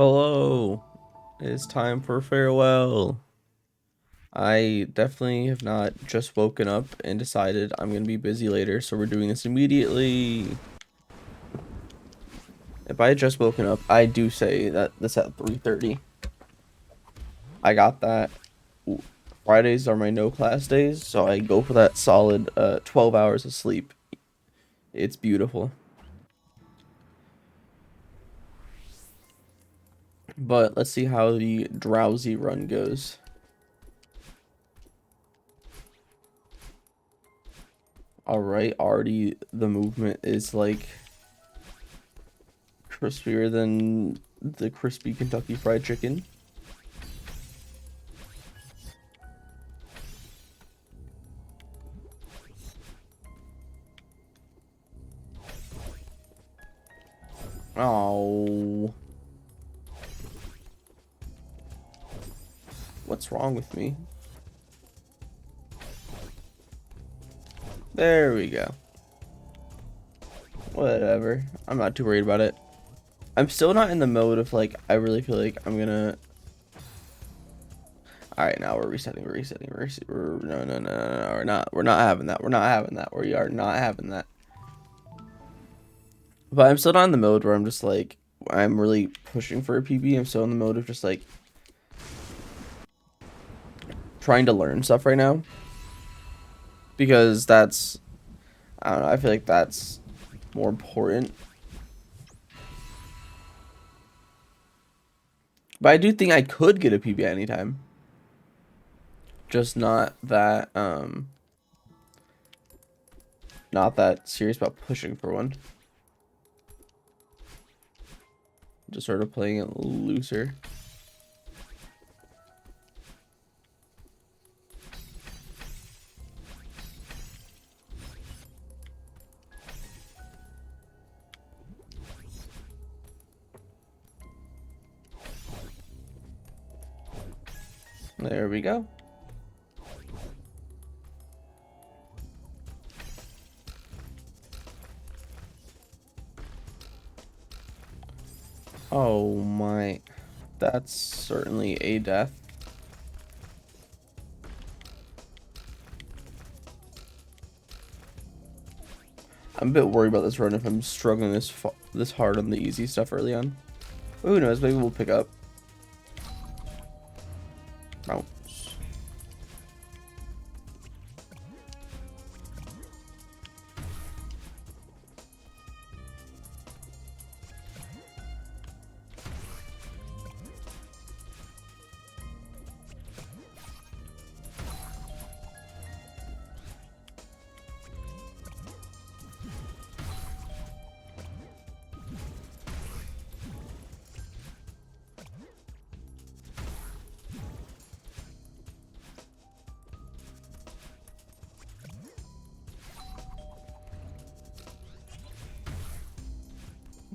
Hello, it's time for farewell. I definitely have not just woken up and decided I'm gonna be busy later, so we're doing this immediately. If I had just woken up, I do say that this at 3:30. I got that. Fridays are my no class days, so I go for that solid 12 hours of sleep. It's beautiful. But let's see how the drowsy run goes. Alright, already the movement is like crispier than the crispy Kentucky Fried Chicken. Oh. What's wrong with me? There we go. Whatever. I'm not too worried about it. I'm still not in the mode of like, I really feel like I'm gonna... Alright, now we're resetting, no, we're not having that, we are not having that. But I'm still not in the mode where I'm just like, I'm really pushing for a PB, I'm still in the mode of just like, trying to learn stuff right now. Because that's, I don't know, I feel like that's more important. But I do think I could get a PB anytime. Just not that serious about pushing for one. Just sort of playing it looser. There we go. Oh my, that's certainly a death. I'm a bit worried about this run if I'm struggling this hard on the easy stuff early on. But who knows, maybe we'll pick up. Bounce.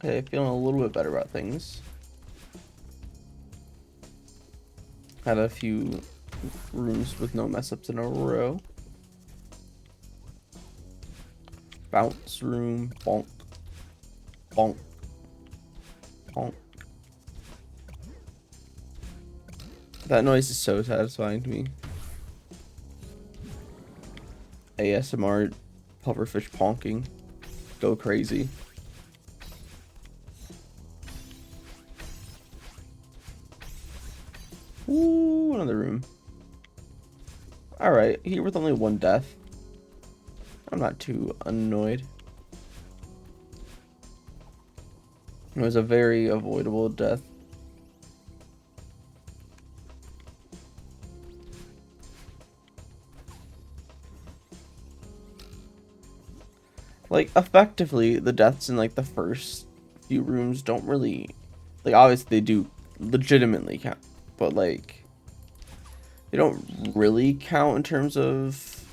Okay, feeling a little bit better about things. Had a few rooms with no mess ups in a row. Bounce room, bonk, bonk, bonk. That noise is so satisfying to me. ASMR pufferfish ponking. Go crazy. Ooh, another room. Alright, here with only one death. I'm not too annoyed. It was a very avoidable death. Like, effectively, the deaths in, like, the first few rooms don't really... Like, obviously, they do legitimately count. But, like, they don't really count in terms of...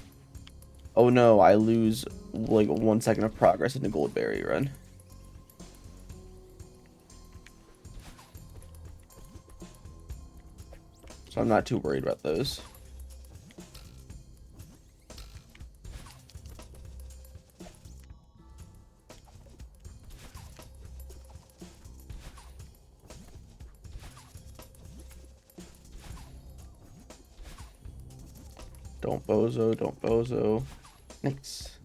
Oh, no, I lose, like, 1 second of progress in the Goldberry run. So I'm not too worried about those. Don't bozo, don't bozo. Nice.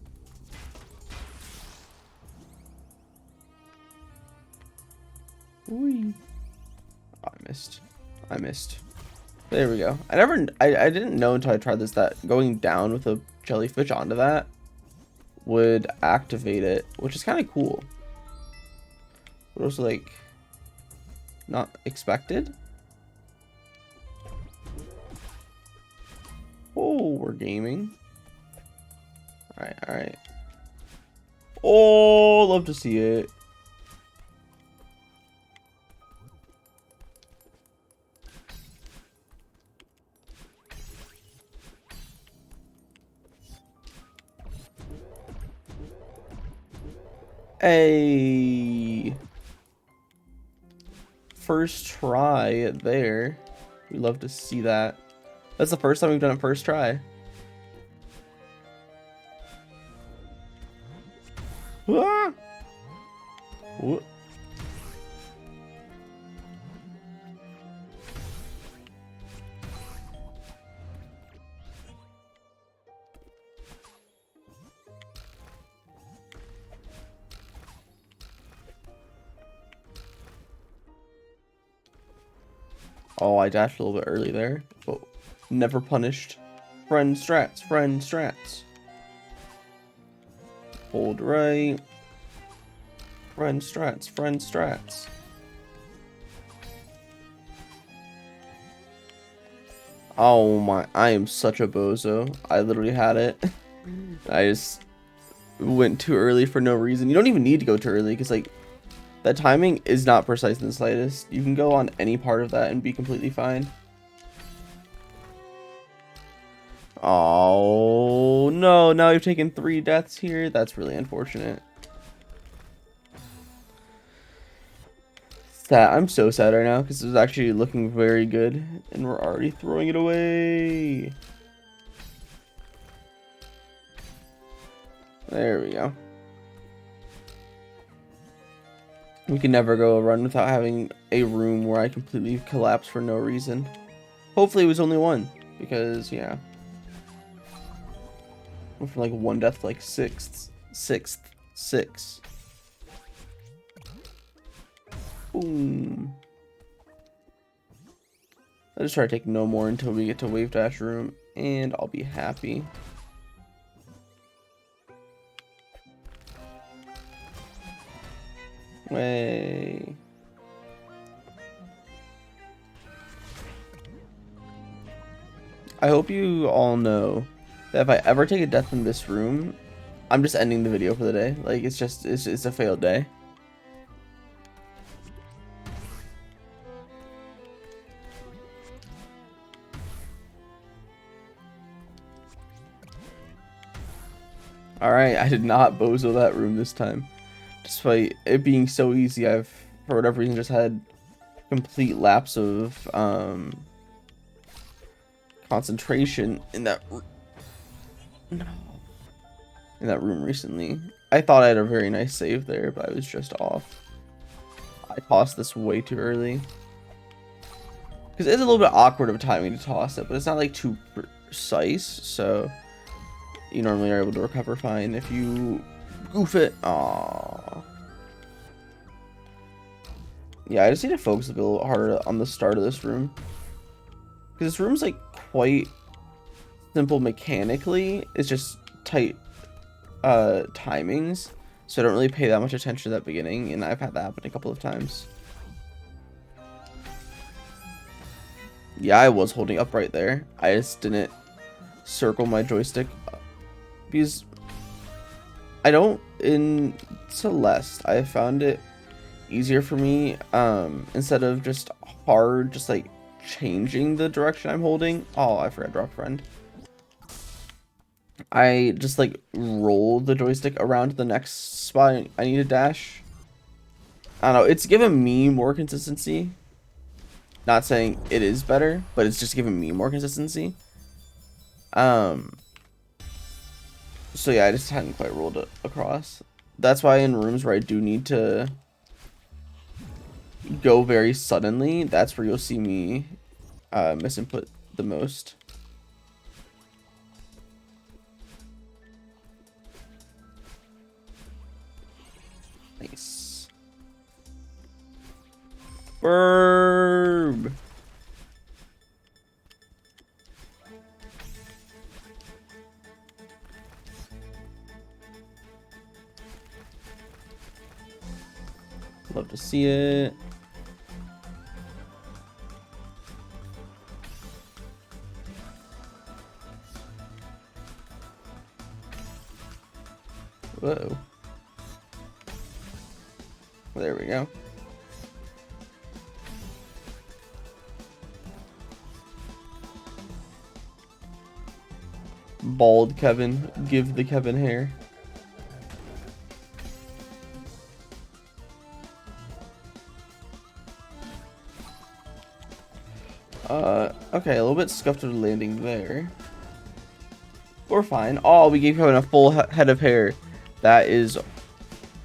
Whee. Oh, I missed. There we go. I didn't know until I tried this that going down with a jellyfish onto that would activate it, which is kind of cool. But also like not expected. Oh, we're gaming. All right. Oh, love to see it. Hey, first try there. We love to see that. That's the first time we've done it first try. Ah! What? Oh, I dashed a little bit early there, but never punished. Friend strats, friend strats. Hold right. Friend strats, friend strats. Oh my, I am such a bozo. I literally had it. I just went too early for no reason. You don't even need to go too early because like that timing is not precise in the slightest. You can go on any part of that and be completely fine. Oh no, now we've taken 3 deaths here. That's really unfortunate. Sad. I'm so sad right now because it was actually looking very good and we're already throwing it away. There we go. We can never go a run without having a room where I completely collapse for no reason. Hopefully it was only 1, because yeah. Went from like 1 death to like 6. Boom. I'll just try to take no more until we get to wave dash room, and I'll be happy. Way. I hope you all know that if I ever take a death in this room, I'm just ending the video for the day. Like it's a failed day. Alright, I did not bozo that room this time. Despite it being so easy, I've, for whatever reason, just had complete lapse of concentration in that room recently. I thought I had a very nice save there, but I was just off. I tossed this way too early. Because it's a little bit awkward of timing to toss it, but it's not like too precise, so you normally are able to recover fine if you goof it. Aww. Yeah, I just need to focus a little harder on the start of this room. Because this room's like quite simple mechanically. It's just tight timings. So I don't really pay that much attention at the beginning. And I've had that happen a couple of times. Yeah, I was holding up right there. I just didn't circle my joystick. Because I don't, in Celeste, I found it easier for me, instead of just hard, just like changing the direction I'm holding. Oh, I forgot to drop friend. I just like roll the joystick around to the next spot I need to dash. I don't know, it's given me more consistency. Not saying it is better, but it's just giving me more consistency. So yeah, I just hadn't quite rolled it across. That's why in rooms where I do need to go very suddenly, that's where you'll see me misinput the most. Burb. Love to see it. Whoa. There we go. Bald Kevin. Give the Kevin hair. Okay, a little bit scuffed of the landing there. We're fine. Oh, we gave Kevin a full head of hair. That is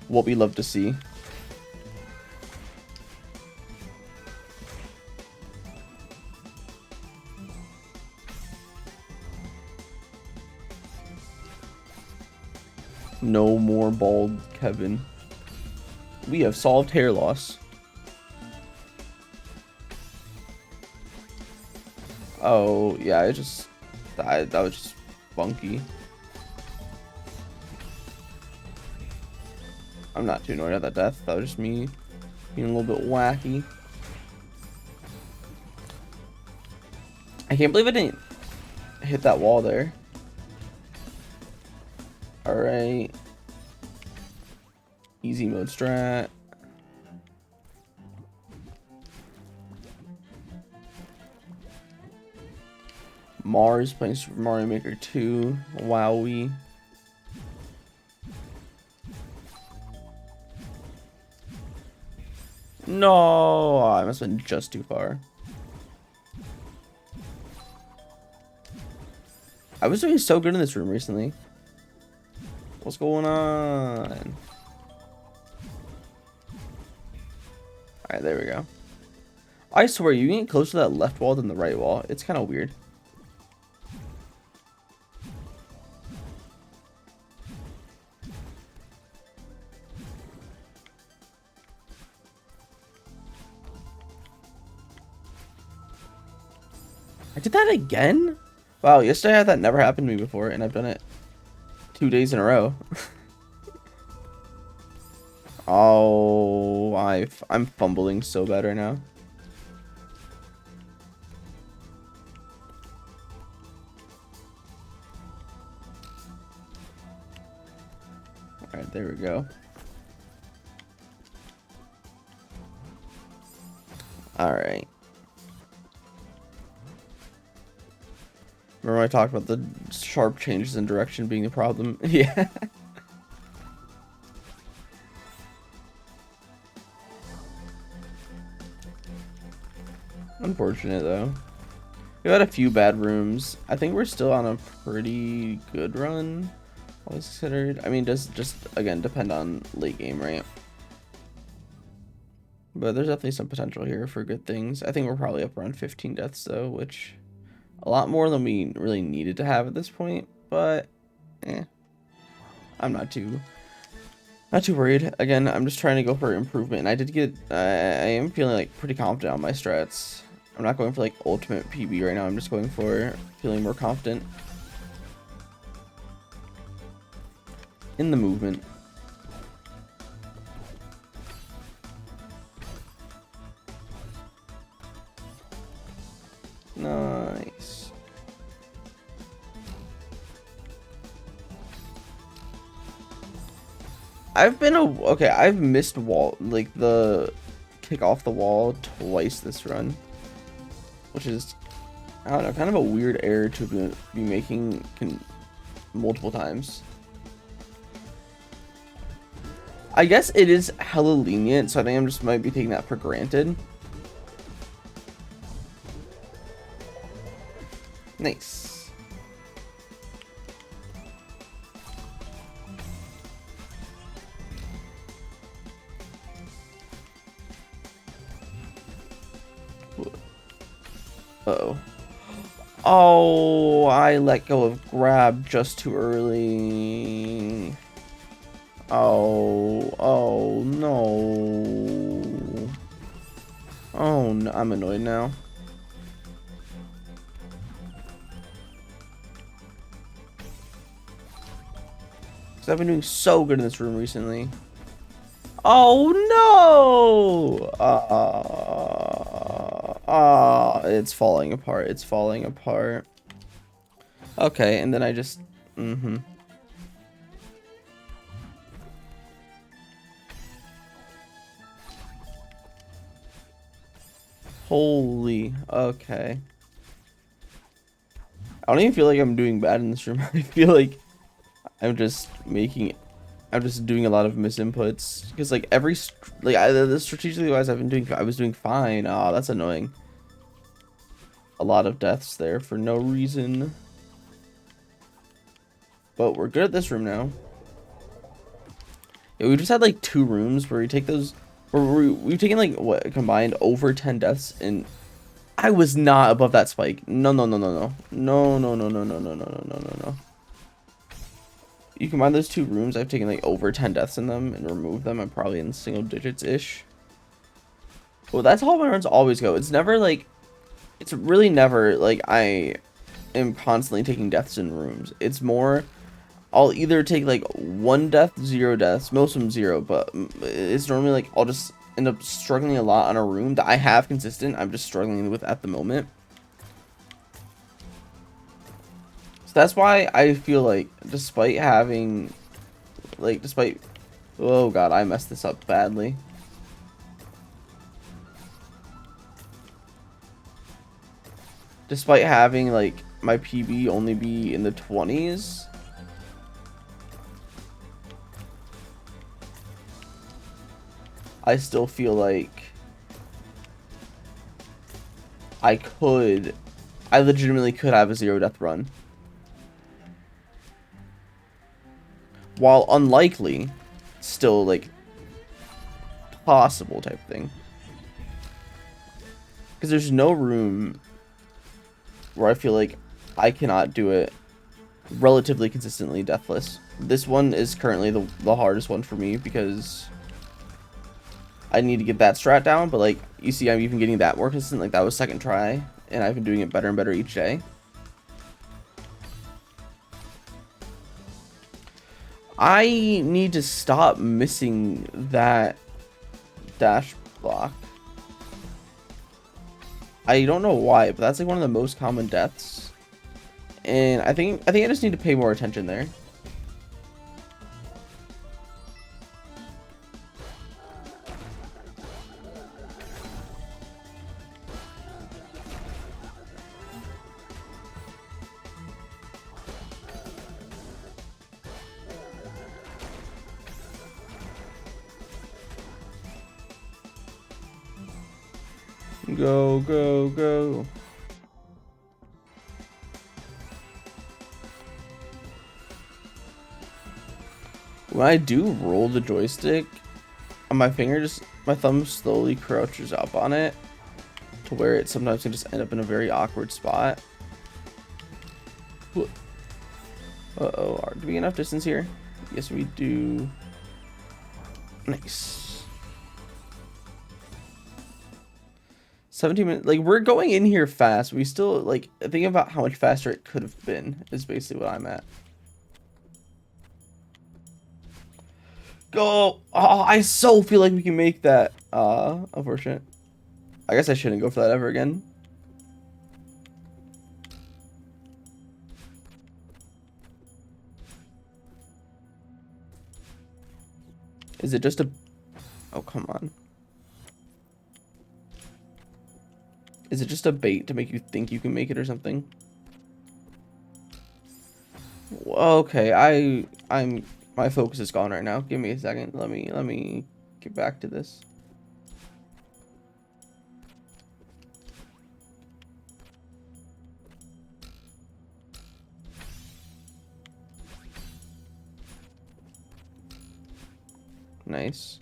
what we love to see. No more bald Kevin. We have solved hair loss. Oh, yeah, it just... that was just funky. I'm not too annoyed at that death. That was just me being a little bit wacky. I can't believe I didn't hit that wall there. Alright. Easy mode strat. Mars playing Super Mario Maker 2. Wowie. No, I must have been just too far. I was doing so good in this room recently. What's going on? Alright, there we go. I swear, you get closer to that left wall than the right wall. It's kind of weird. I did that again? Wow, yesterday I had that never happened to me before, and I've done it 2 days in a row. Oh, I'm fumbling so bad right now. Alright, there we go. Alright. Remember when I talked about the sharp changes in direction being the problem? Yeah. Unfortunate, though. We've had a few bad rooms. I think we're still on a pretty good run, all things considered. I mean, does just, again, depend on late game, right? But there's definitely some potential here for good things. I think we're probably up around 15 deaths, though, which... a lot more than we really needed to have at this point, but I'm not too worried. Again, I'm just trying to go for improvement, and I did get I am feeling like pretty confident on my strats. I'm not going for like ultimate PB right now. I'm just going for feeling more confident in the movement. Nice. I've missed wall, like the kick off the wall twice this run, which is, I don't know, kind of a weird error to be making multiple times. I guess it is hella lenient, so I think I'm just might be taking that for granted. Nice. Uh-oh. Oh, I let go of grab just too early. Oh no. Oh, no, I'm annoyed now. Because I've been doing so good in this room recently. Oh, no! It's falling apart. It's falling apart. Okay, and then I just... Holy... Okay. I don't even feel like I'm doing bad in this room. I feel like I'm just doing a lot of misinputs. Because, like, strategically wise, I was doing fine. Oh, that's annoying. A lot of deaths there for no reason. But we're good at this room now. Yeah, we just had like 2 rooms where we take those, where we've taken like what combined over 10 deaths, and I was not above that spike. No. You combine those 2 rooms, I've taken like over 10 deaths in them and removed them. I'm probably in single digits ish. Well, that's how my runs always go. It's never like, it's really never like I am constantly taking deaths in rooms. It's more, I'll either take like 1 death, 0 deaths, most of them 0, but it's normally like I'll just end up struggling a lot on a room that I have consistent. I'm just struggling with at the moment. So that's why I feel like despite, oh god, I messed this up badly. Despite having like my PB only be in the 20s, I still feel like I legitimately could have a 0 death run. While unlikely, still like possible type thing. Because there's no room where I feel like I cannot do it relatively consistently deathless. This one is currently the hardest one for me because I need to get that strat down, but like you see I'm even getting that more consistent. Like that was 2nd try and I've been doing it better and better each day. I need to stop missing that dash block. I don't know why, but that's like one of the most common deaths. And I think I just need to pay more attention there. Go, go, go. When I do roll the joystick, my thumb slowly crouches up on it to where it sometimes can just end up in a very awkward spot. Uh-oh, do we get enough distance here? Yes, we do. Nice. 17 minutes. Like, we're going in here fast. We still, like, thinking about how much faster it could have been is basically what I'm at. Go. Oh, I so feel like we can make that. Unfortunate. I guess I shouldn't go for that ever again. Is it just a... Oh, come on. Is it just a bait to make you think you can make it or something? Okay, my focus is gone right now. Give me a second. Let me get back to this. Nice.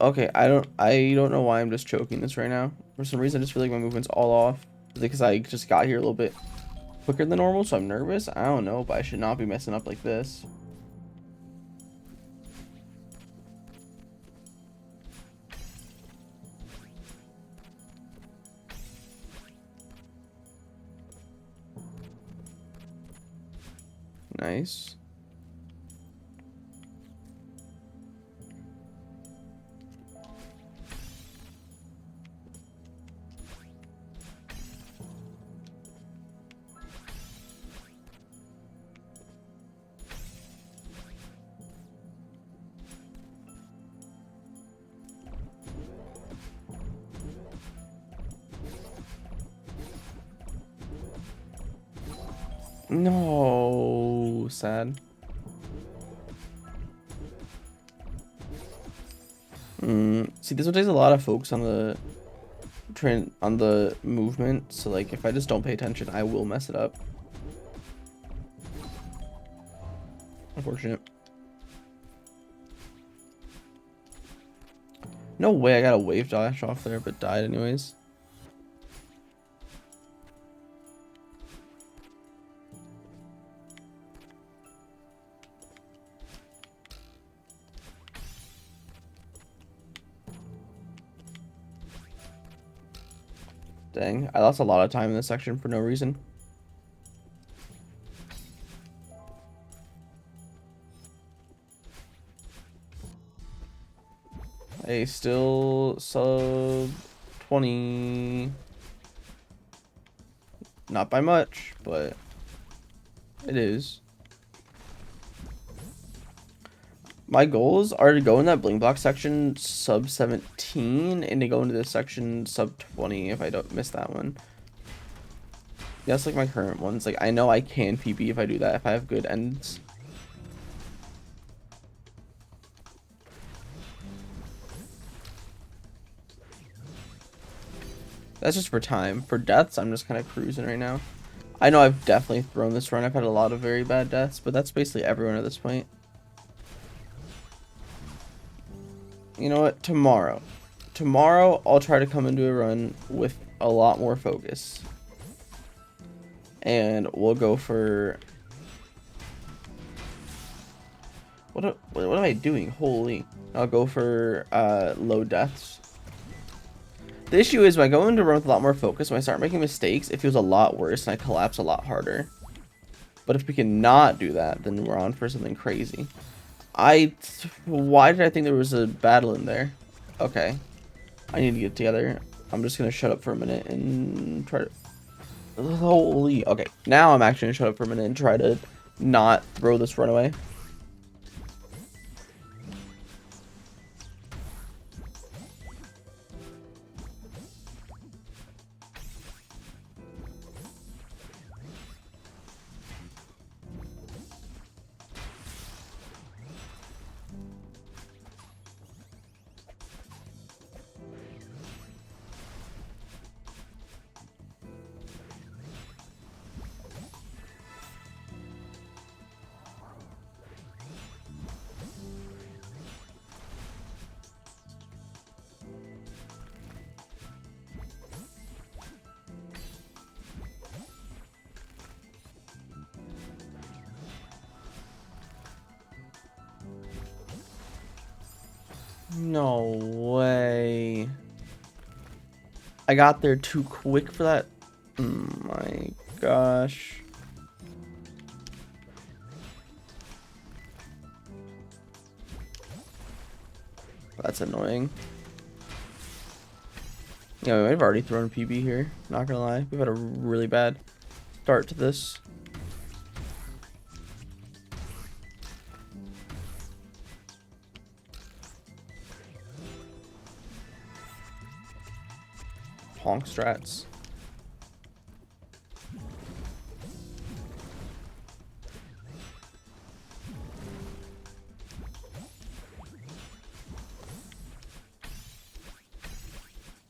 Okay, I don't know why I'm just choking this right now. For some reason I just feel like my movement's all off. Because I just got here a little bit quicker than normal, so I'm nervous. I don't know, but I should not be messing up like this. Nice. No, sad. See, this one takes a lot of focus on the movement, so like if I just don't pay attention, I will mess it up. Unfortunate. No way I got a wave dash off there, but died anyways. Dang, I lost a lot of time in this section for no reason. Hey, still sub 20. Not by much, but it is. My goals are to go in that bling block section sub 17 and to go into this section sub 20 if I don't miss that one. That's like my current ones. Like I know I can PP if I do that, if I have good ends. That's just for time. For deaths, I'm just kind of cruising right now. I know I've definitely thrown this run. I've had a lot of very bad deaths, but that's basically everyone at this point. You know what? Tomorrow I'll try to come into a run with a lot more focus. And we'll go for... What am I doing? Holy. I'll go for low deaths. The issue is when I go into a run with a lot more focus, when I start making mistakes, it feels a lot worse and I collapse a lot harder. But if we can not do that, then we're on for something crazy. Why did I think there was a battle in there? Okay. I need to get together. I'm just gonna shut up for a minute and try to... Holy... Okay, now I'm actually gonna shut up for a minute and try to not throw this runaway. No way. I got there too quick for that. Oh my gosh. That's annoying. Yeah, we might have already thrown PB here. Not gonna lie. We've had a really bad start to this. Honk strats.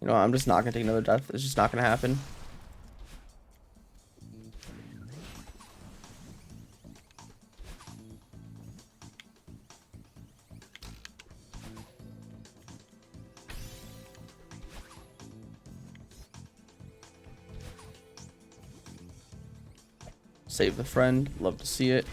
You know, I'm just not gonna take another death. It's just not gonna happen. Save the friend. Love to see it.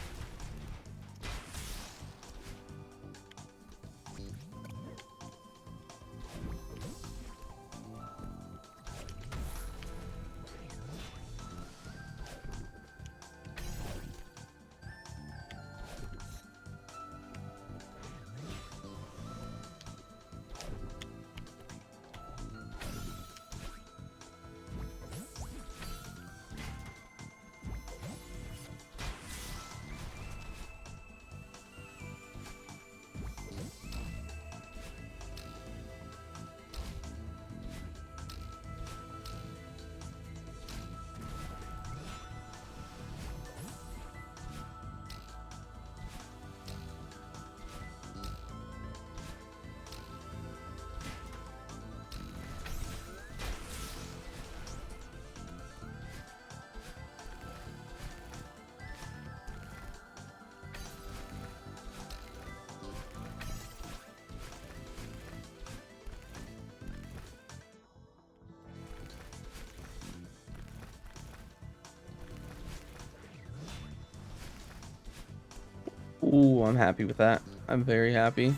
Ooh, I'm happy with that. I'm very happy.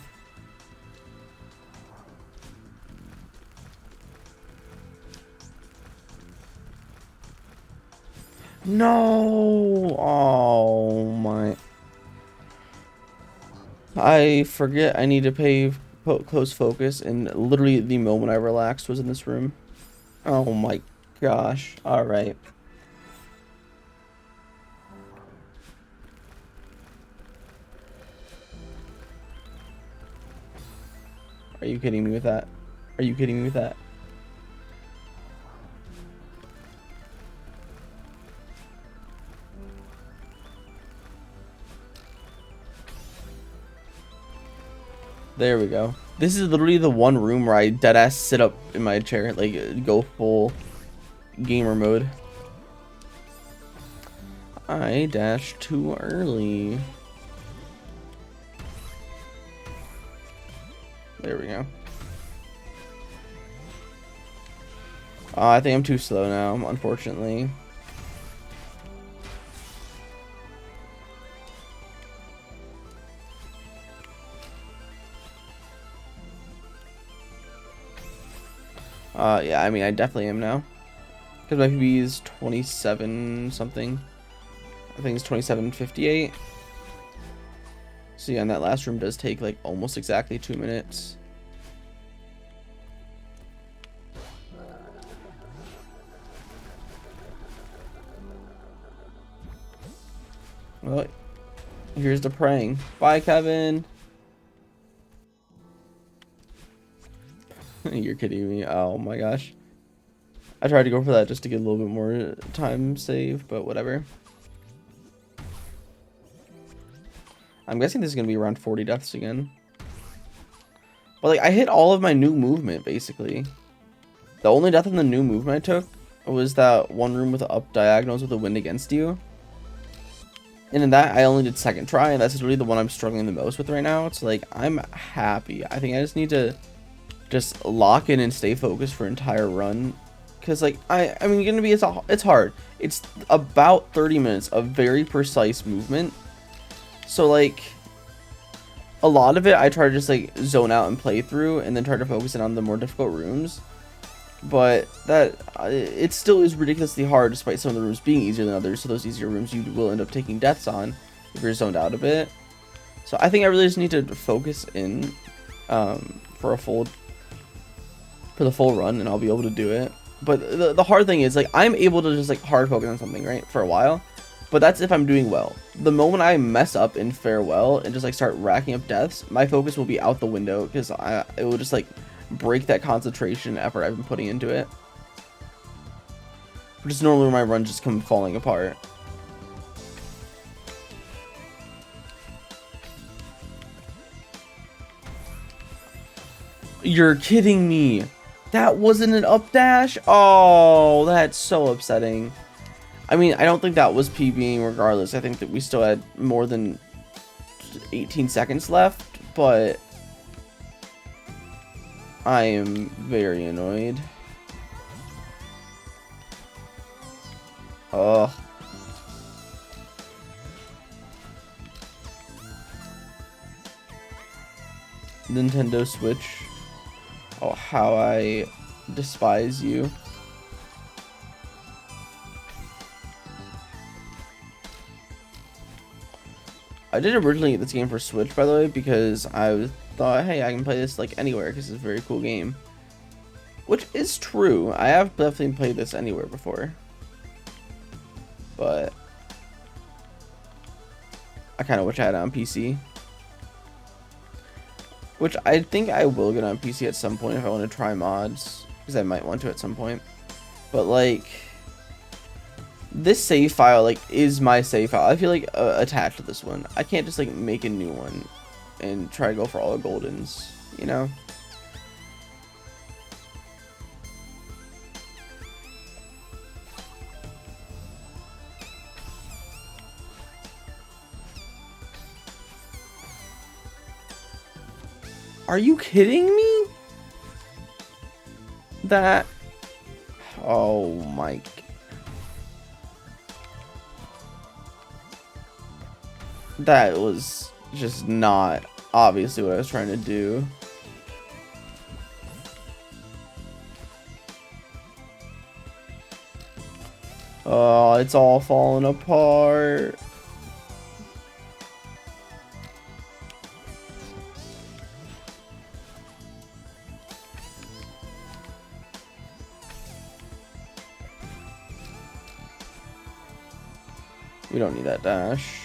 No! Oh my. I forget I need to pay close focus, and literally the moment I relaxed was in this room. Oh my gosh. Alright. Are you kidding me with that? Are you kidding me with that? There we go. This is literally the one room where I deadass sit up in my chair, like go full gamer mode. I dashed too early. There we go. I think I'm too slow now, unfortunately. Yeah, I mean, I definitely am now. Because my PB is 27 something. I think it's 27:58. So yeah, and that last room does take like almost exactly 2 minutes. Well, here's the praying. Bye, Kevin. You're kidding me. Oh my gosh. I tried to go for that just to get a little bit more time save, but whatever. I'm guessing this is going to be around 40 deaths again. But like, I hit all of my new movement, basically. The only death in the new movement I took was that one room with the up diagonals with the wind against you. And in that, I only did second try, and that's really the one I'm struggling the most with right now. It's like, I'm happy. I think I just need to just lock in and stay focused for entire run. Because, like, I mean, gonna be, it's hard. It's about 30 minutes of very precise movement. So, like, a lot of it, I try to just, like, zone out and play through, and then try to focus in on the more difficult rooms. But that, it still is ridiculously hard, despite some of the rooms being easier than others. So those easier rooms you will end up taking deaths on if you're zoned out a bit. So I think I really just need to focus in for the full run, and I'll be able to do it. But the hard thing is, like, I'm able to just, like, hard focus on something, right, for a while. But that's if I'm doing well. The moment I mess up and fare well and just, like, start racking up deaths, my focus will be out the window, because it will just, like, break that concentration effort I've been putting into it. Which is normally where my runs just come falling apart. You're kidding me. That wasn't an up dash? Oh, that's so upsetting. I mean, I don't think that was PBing regardless. I think that we still had more than 18 seconds left, but I am very annoyed. Ugh. Nintendo Switch. Oh, how I despise you. I did originally get this game for Switch, by the way, because I thought, hey, I can play this like anywhere because it's a very cool game. Which is true. I have definitely played this anywhere before. But I kind of wish I had it on PC. Which I think I will get on PC at some point if I want to try mods. Because I might want to at some point. But like, this save file, like, is my save file. I feel like attached to this one. I can't just, like, make a new one and try to go for all the goldens, you know? Are you kidding me? That... Oh my... That was just not obviously what I was trying to do. Oh, it's all falling apart. We don't need that dash.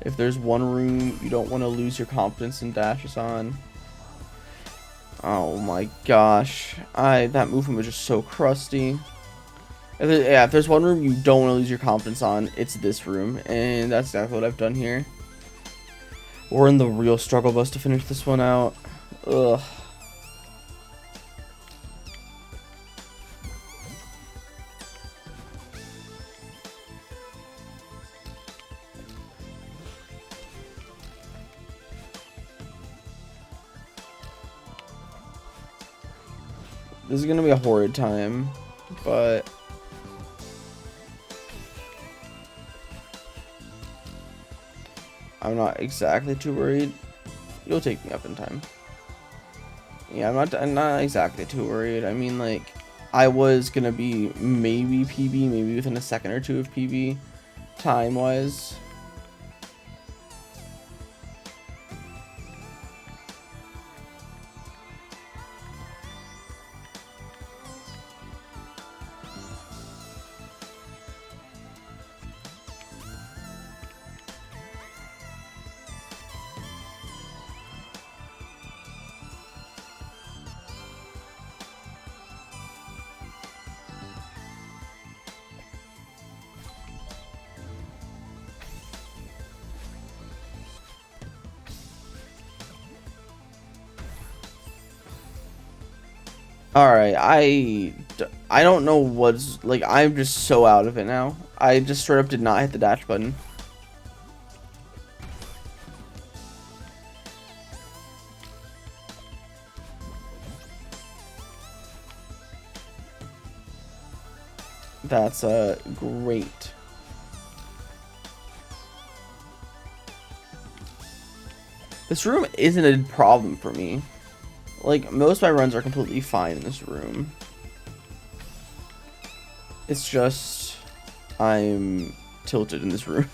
If there's one room you don't want to lose your confidence in dashes on. Oh my gosh. That movement was just so crusty. If there's one room you don't want to lose your confidence on, it's this room. And that's exactly what I've done here. We're in the real struggle bus to finish this one out. Ugh. This is gonna be a horrid time, but I'm not exactly too worried. You'll take me up in time. Yeah, I'm not exactly too worried. I mean, like, I was gonna be maybe PB, maybe within a second or two of PB, time-wise. Alright, I don't know what's, like, I'm just so out of it now. I just straight up did not hit the dash button. That's, great. This room isn't a problem for me. Like, most of my runs are completely fine in this room. It's just I'm tilted in this room.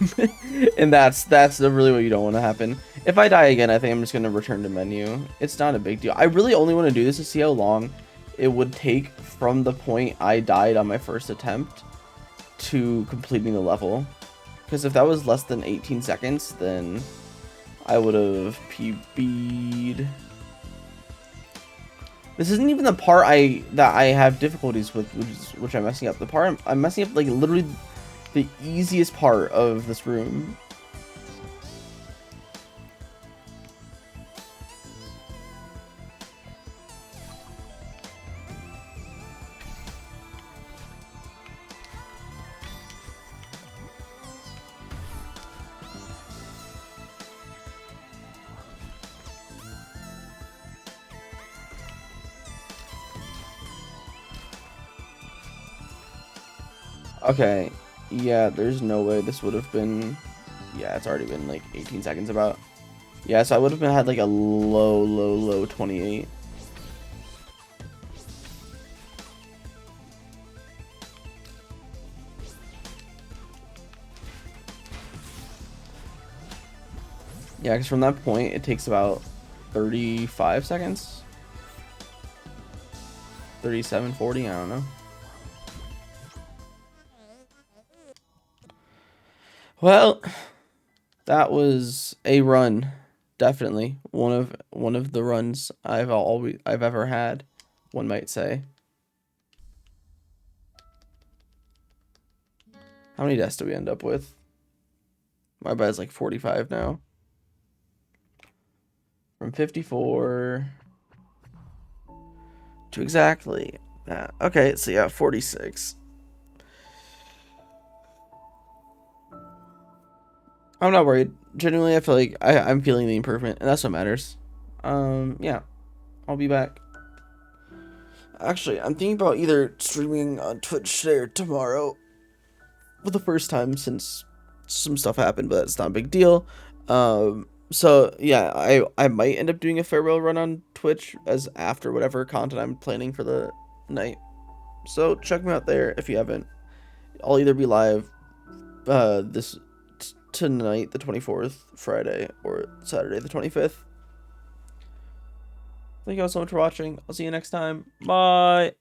And that's really what you don't want to happen. If I die again, I think I'm just going to return to menu. It's not a big deal. I really only want to do this to see how long it would take from the point I died on my first attempt to completing the level. Because if that was less than 18 seconds, then I would have PB'd. This isn't even the part that I have difficulties with, which I'm messing up. The part I'm messing up, like, literally the easiest part of this room. Okay, yeah, there's no way this would have been, yeah, it's already been like 18 seconds about. Yeah, so I would have had like a low 28. Yeah, because from that point, it takes about 35 seconds. 37, 40, I don't know. Well, that was a run definitely one of the runs I've ever had, one might say. How many deaths do we end up with? My bet's like 45 now. From 54 to exactly that. Okay, so yeah, 46. I'm not worried. Genuinely, I feel like I'm feeling the improvement, and that's what matters. Yeah, I'll be back. Actually, I'm thinking about either streaming on Twitch today or tomorrow for the first time since some stuff happened, but it's not a big deal. So yeah, I might end up doing a farewell run on Twitch as after whatever content I'm planning for the night. So check me out there if you haven't. I'll either be live this tonight, the 24th, Friday, or Saturday, the 25th. Thank you all so much for watching. I'll see you next time. Bye.